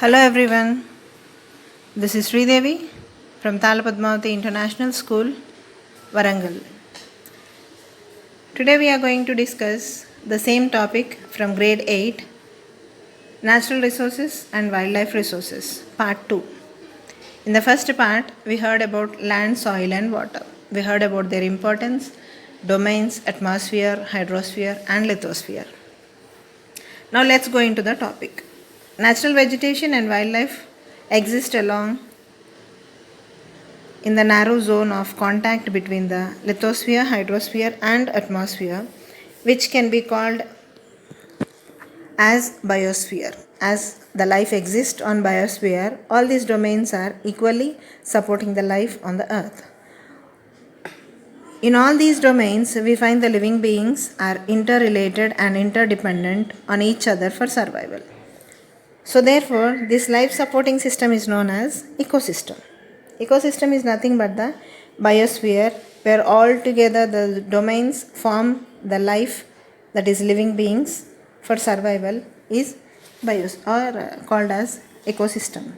Hello everyone, this is Sridevi from Talapadmavati International School, Varangal. Today we are going to discuss the same topic from grade 8, Natural Resources and Wildlife Resources, part 2. In the first part, we heard about land, soil and water. We heard about their importance, domains, atmosphere, hydrosphere and lithosphere. Now let's go into the topic. Natural vegetation and wildlife exist along in the narrow zone of contact between the lithosphere, hydrosphere and atmosphere, which can be called as biosphere. As the life exists on biosphere, all these domains are equally supporting the life on the earth. In all these domains, we find the living beings are interrelated and interdependent on each other for survival. So therefore, this life supporting system is known as ecosystem. Ecosystem is nothing but the biosphere where all together the domains form the life, that is living beings for survival, is bios or called as ecosystem.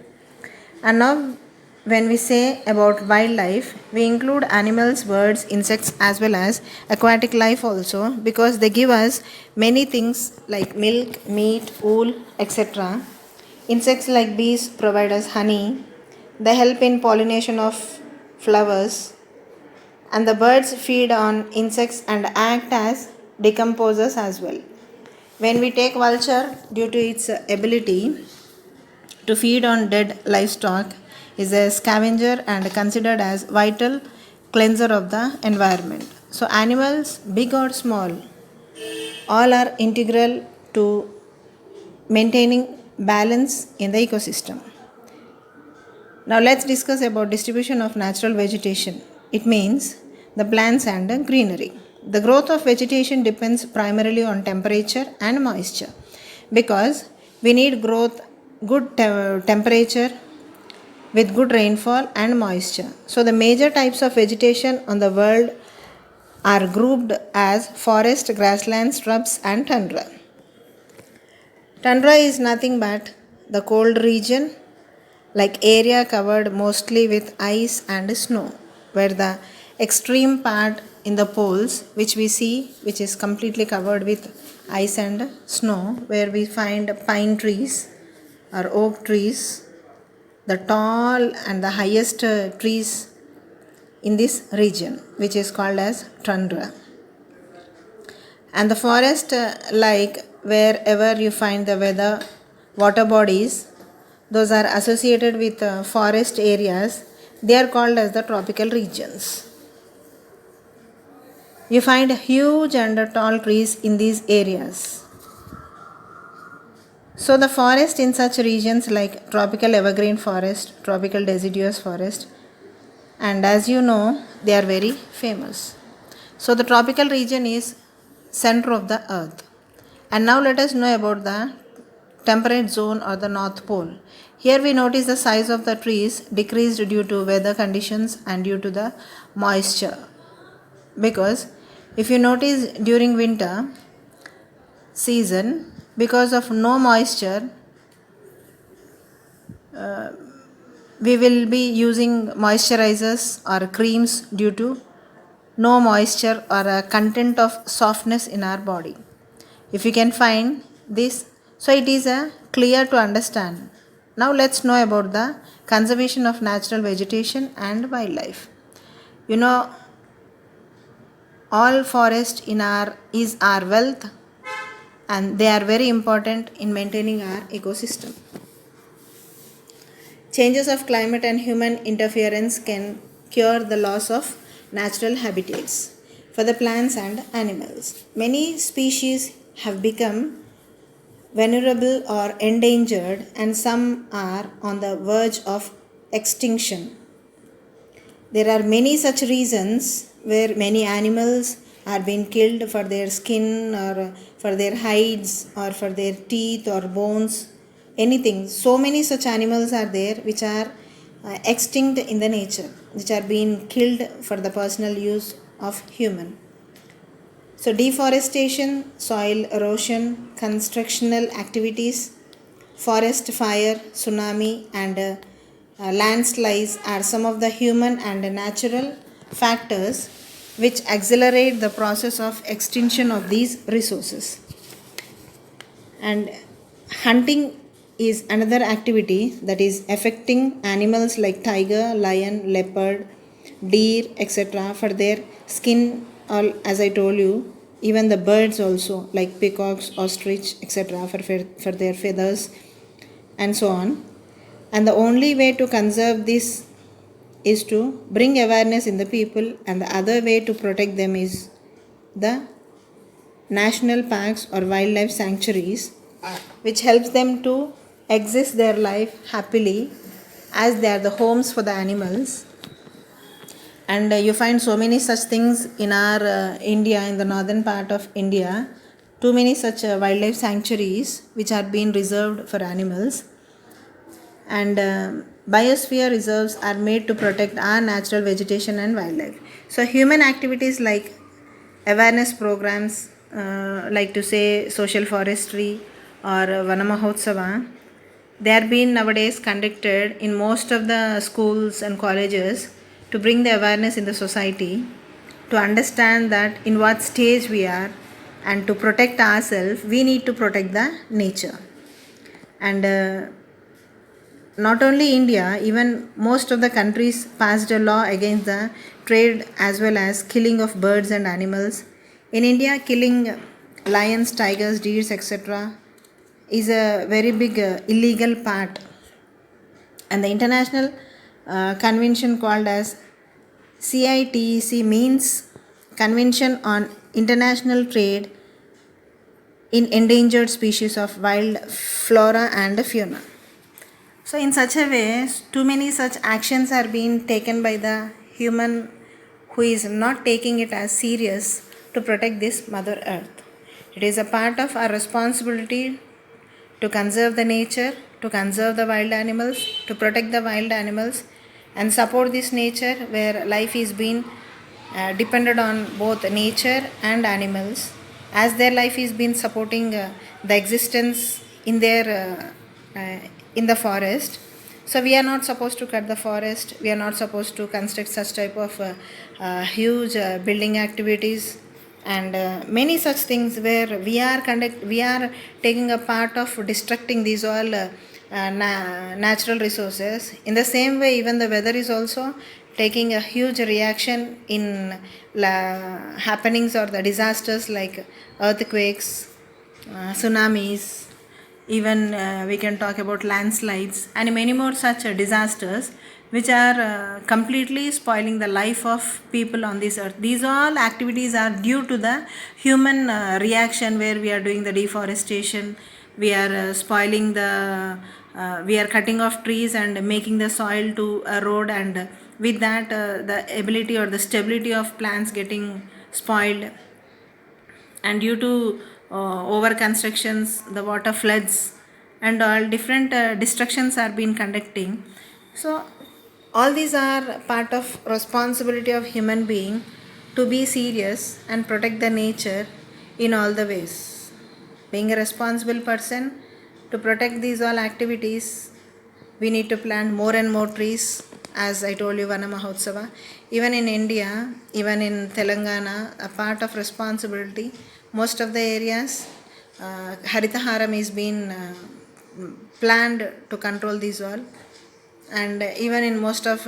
And now when we say about wildlife, we include animals, birds, insects as well as aquatic life also, because they give us many things like milk, meat, wool, etc. Insects like bees provide us honey. They help in pollination of flowers, and the birds feed on insects and act as decomposers as well. When we take vulture, due to its ability to feed on dead livestock, is a scavenger and considered as vital cleanser of the environment. So animals, big or small, all are integral to maintaining balance in the ecosystem. Now let's discuss about distribution of natural vegetation. It means the plants and greenery. The growth of vegetation depends primarily on temperature and moisture, because we need growth, good temperature with good rainfall and moisture. So the major types of vegetation on the world are grouped as forest, grasslands, shrubs and tundra. Tundra is nothing but the cold region, like area covered mostly with ice and snow, where the extreme part in the poles which we see, which is completely covered with ice and snow, where we find pine trees or oak trees, the tall and the highest trees in this region, which is called as tundra. And the forest, like wherever you find the weather water bodies, those are associated with forest areas, they are called as the tropical regions. You find huge and tall trees in these areas. So the forest in such regions like tropical evergreen forest, tropical deciduous forest, and as you know, they are very famous. So the tropical region is center of the earth. And now let us know about the temperate zone or the North Pole. Here we notice the size of the trees decreased due to weather conditions and due to the moisture. Because if you notice during winter season, because of no moisture, we will be using moisturizers or creams due to no moisture or a content of softness in our body. If you can find this, so it is clear to understand. Now let's know about the conservation of natural vegetation and wildlife. You know, all forest is our wealth, and they are very important in maintaining our ecosystem. Changes of climate and human interference can cure the loss of natural habitats for the plants and animals. Many species have become vulnerable or endangered, and some are on the verge of extinction. There are many such reasons where many animals are being killed for their skin or for their hides or for their teeth or bones, anything. So many such animals are there which are extinct in the nature, which are being killed for the personal use of human. So deforestation, soil erosion, constructional activities, forest fire, tsunami, and landslides are some of the human and natural factors which accelerate the process of extinction of these resources. And hunting is another activity that is affecting animals like tiger, lion, leopard, deer, etc. for their skin, or as I told you, even the birds also like peacocks, ostrich, etc. for their feathers and so on. And the only way to conserve this is to bring awareness in the people, and the other way to protect them is the national parks or wildlife sanctuaries, which helps them to exist their life happily as they are the homes for the animals. And you find so many such things in our India, in the northern part of India, too many such wildlife sanctuaries which are being reserved for animals. And biosphere reserves are made to protect our natural vegetation and wildlife. So human activities like awareness programs, like to say social forestry or Vana Mahotsava, they are being nowadays conducted in most of the schools and colleges to bring the awareness in the society, to understand that in what stage we are, and to protect ourselves we need to protect the nature. And not only India, even most of the countries passed a law against the trade as well as killing of birds and animals. In India, killing lions, tigers, deers, etc. is a very big illegal part. And the international convention called as CITEC means Convention on International Trade in Endangered Species of Wild Flora and Fauna. So in such a way, too many such actions are being taken by the human who is not taking it as serious to protect this Mother Earth. It is a part of our responsibility to conserve the nature, to conserve the wild animals, to protect the wild animals, and support this nature where life is being depended on both nature and animals, as their life is been supporting the existence in their in the forest. So we are not supposed to cut the forest, we are not supposed to construct such type of huge building activities and many such things where we are taking a part of destructing these all natural resources. In the same way, even the weather is also taking a huge reaction in happenings or the disasters like earthquakes, tsunamis, even we can talk about landslides and many more such disasters which are completely spoiling the life of people on this earth. These all activities are due to the human reaction, where we are doing the deforestation, we are spoiling the we are cutting off trees and making the soil to erode, and with that the ability or the stability of plants getting spoiled. And due to over constructions, the water floods and all different destructions are being conducting. So all these are part of responsibility of human being to be serious and protect the nature in all the ways. Being a responsible person to protect these all activities, we need to plant more and more trees. As I told you, Vana Mahotsava, even in India, even in Telangana, a part of responsibility, most of the areas, Haritaharam is being planned to control these all. And even in most of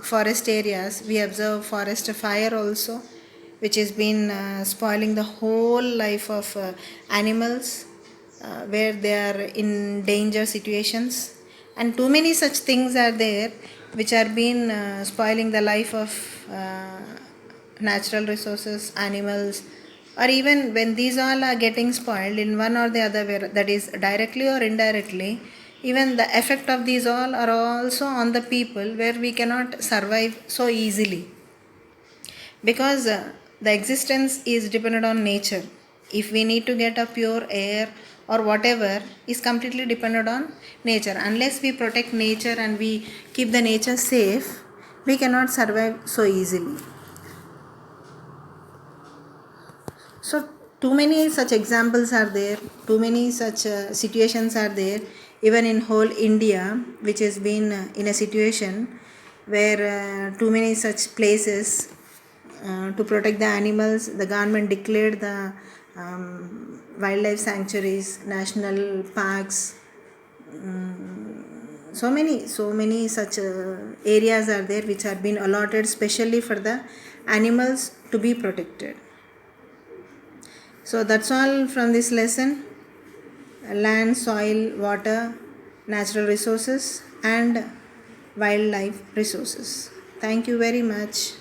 forest areas, we observe forest fire also, which has been spoiling the whole life of animals, where they are in danger situations. And too many such things are there which are being spoiling the life of natural resources, animals, or even when these all are getting spoiled in one or the other way, that is directly or indirectly, even the effect of these all are also on the people, where we cannot survive so easily, because the existence is dependent on nature. If we need to get a pure air or whatever, is completely dependent on nature. Unless we protect nature and we keep the nature safe, we cannot survive so easily. So Too many such examples are there, too many such situations are there, even in whole India, which has been in a situation where too many such places to protect the animals, the government declared the wildlife sanctuaries, national parks. So many such areas are there which are been allotted specially for the animals to be protected. So that's all from this lesson: land, soil, water, natural resources, and wildlife resources. Thank you very much.